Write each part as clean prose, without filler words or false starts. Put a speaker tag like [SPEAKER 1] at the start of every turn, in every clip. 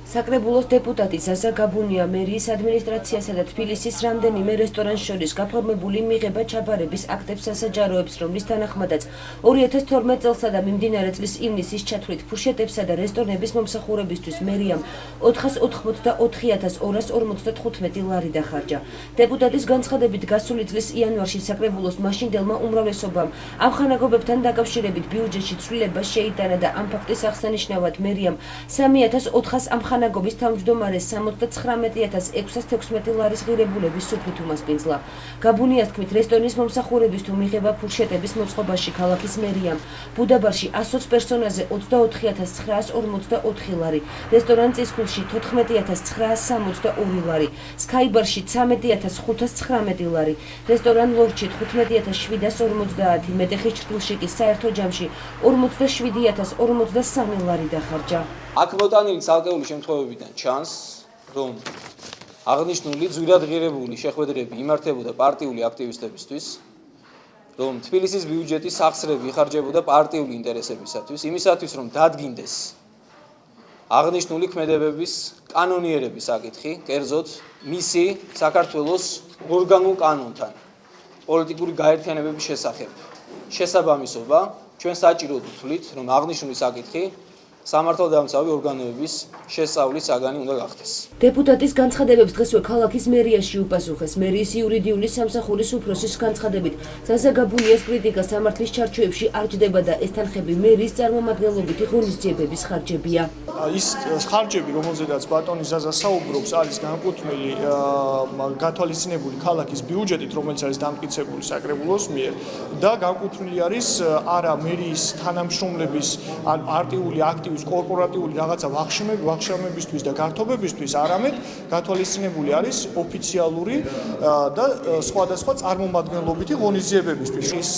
[SPEAKER 1] საკრებულოს დეპუტატი ზაზა გაბუნია მერიის ადმინისტრაციასა და თბილისის რამდენიმე რესტორანს შორის გაფორმებული მიღება ჩაბარების აქტებს ასაჯაროებს, რომლის თანახმადაც 2012 წელსა და მიმდინარე წლის ივნისის ჩათვლით ფურშეტებსა და რესტორნების მომსახურებისთვის მერიამ 484,255 ლარი დახარჯა. დეპუტატის განცხადებით გასული წლის იანვარში საკრებულოს მაშინდელმა უმრავლესობამ ამ ხანაგობებთან დაკავშირებით ბიუჯეტში ცვლილება შეიტანა და ამ ფაქტის აღსანიშნავად მერიამ 3,400 ამ ხანაგობის თავმჯდომარეს 79,616 ლარის ღირებულების სუფრით უმასპინძლა. გაბუნიას თქმით, რესტორნის მომსახურების თუ მიღება ფურშეტების მოწყობაში ქალაქის მერიამ ბუდაბარში 120 პერსონაზე 24,944 ლარი, რესტორან წისქვილში 14,962 ლარი, სკაიბარში 13,519 ლარი, რესტორან ლორჩი 15,750, მეტეხის ჭრილში კი საერთო ჯამში 47,043 ლარი დახარჯა.
[SPEAKER 2] აქ მოტანილი ცალკეული შემთხვევებიდან ჩანს, რომ აღნიშნული ძვირად ღირებული შეხვედრები იმართებოდა პარტიული აქტივისტებისთვის, რომ თბილისის ბიუჯეტის სახსრები იხარჯებოდა პარტიული ინტერესებისათვის, იმისათვის, რომ დადგინდეს აღნიშნული ქმედებების კანონიერების საკითხი, კერძოდ მისი საქართველოს ორგანულ კანონთან პოლიტიკური გაერთიანებების შესახებ. შესაბამისობა ჩვენ საჭიროდ ვთვლით, რომ აღნიშნული საკითხი სამართალდამცავი ორგანოების შესწავლის საგანი უნდა გახდეს.
[SPEAKER 1] დეპუტატის განცხადებებს დღესვე ქალაქის მერიაში უპასუხეს. მერიის იურიდიული სამსახურის უფროსის განცხადებით, ზაზა გაბუნიას კრიტიკა სამართლის ჩარჩოებში არ ჯდება და ეს თანხები მერიის წარმომადგენლობითი ღონისძიებების ხარჯებია.
[SPEAKER 3] ის ხარჯები, რომელზედაც ბატონი ზაზა საუბრობს, არის განკუთვნილი გათვალისწინებული ქალაქის ბიუჯეტით, რომელიც არის დამტკიცებული საკრებულოს მიერ და განკუთვნილი არის არა მერიის თანამშრომლების ან პარტიული აქტივის კორპორატიული რაღაცა ვახშამებისთვის და გართობებისთვის, არამედ გათვალისწინებული არის ოფიციალური და სხვადასხვა წარმომადგენლობითი ღონისძიებებისთვის. ის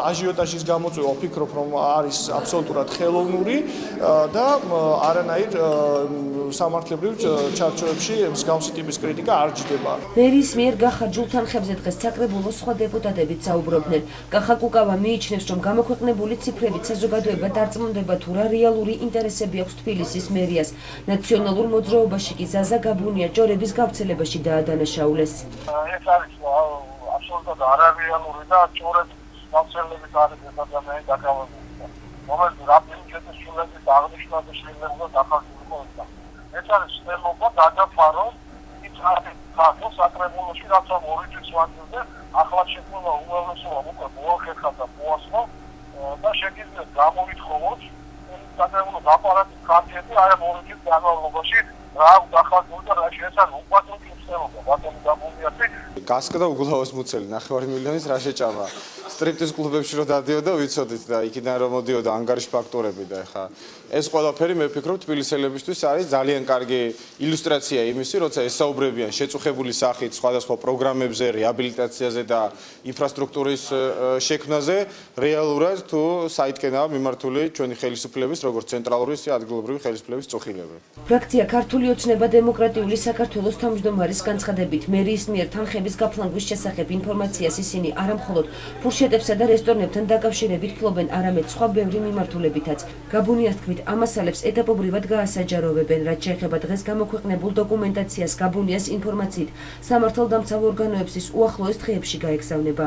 [SPEAKER 3] აჟიოტაჟის გამოწვევა ვფიქრობ, რომ არის აბსოლუტურად ხელოვნური და არანაირ სამართლებრივ ჩარჩოებში მსგავსი ტიპის კრიტიკა არ ჯდება.
[SPEAKER 1] მერიის მიერ გახარჯულ თანხებზე დღეს საკრებულოს სხვა დეპუტატებიც საუბრობდნენ. კახა კუკავა მიიჩნევს, რომ გამოქვეყნებული ციფრებით საზოგადოება დარწმუნდება თუ რა რეალური ინტერესები აქვს თბილისის მერიას. ნაციონალურ მოძრაობაში კი ზაზა გაბუნია ჯორების გავრცელებაში დაადანაშაულეს.
[SPEAKER 4] ეს არის აბსოლუტურად არარეალური და ჯორების გავრცელებით არის ეს ადამიანი დაკავებული. რომელიც რა ბიუჯეტის შულებით აღნიშნა და შეიძლება დახარჯული მოხდა. ეს არის ცდილობა გადაფარო ის საქართველოს საკრებულოში, რაც ამ ორი წლის მანძილზე ახლა შექმნა უმრავლესობა უკვე მოახერხა და მოასწრო და შეგიძლიათ გამოვითხოვოთ საკრებულოს აპარატის ხარჯები აი ამ ორი წლის განმავლობაში რა დახარჯული და რა შეესაბამება უპატრონი ცდილობა ბატონი გაბუნიასი
[SPEAKER 5] გასკდა უგულავოს მუცელი 9 მილიონის რა შეჭამა სტრიპტიზ კლუბებში რო დადიოდა ვიცოდით და იქიდან რომ მოდიოდა ანგარიში ფაქტორები და ეხა ეს ყველაფერი მე ვფიქრობ თბილისელებისთვის არის ძალიან კარგი ილუსტრაცია იმისი, როცა ესაუბრებიან შეწუხებული სახით სხვადასხვა პროგრამებზე, რეაბილიტაციაზე და ინფრასტრუქტურის შექმნაზე, რეალურად თუ საითკენაა მიმართული ჩვენი ხელისუფლების, როგორც ცენტრალური, ისე ადგილობრივი ხელისუფლების წუხილება.
[SPEAKER 1] ფრაქცია ქართული ოცნება დემოკრატიული საქართველოს თავმჯდომარის განცხადებით, მერიის მიერ თანხების გაფლანგვის შესახებ ინფორმაციას ისინი არამხოლოდ ფურშეტებსა და რესტორნებთან დაკავშირებით ფლობენ, არამედ სხვა ბევრი მიმართულებითაც. გაბუნიას თქმით, ამასალებს ეტაპობრივად გაასაჯაროვებენ, რაც შეეხება დღეს გამოქვეყნებულ დოკუმენტაციას. გაბუნიას ინფორმაციით, სამართალდამცავ ორგანოებს ის უახლოეს დღეებში გაეგზავნება.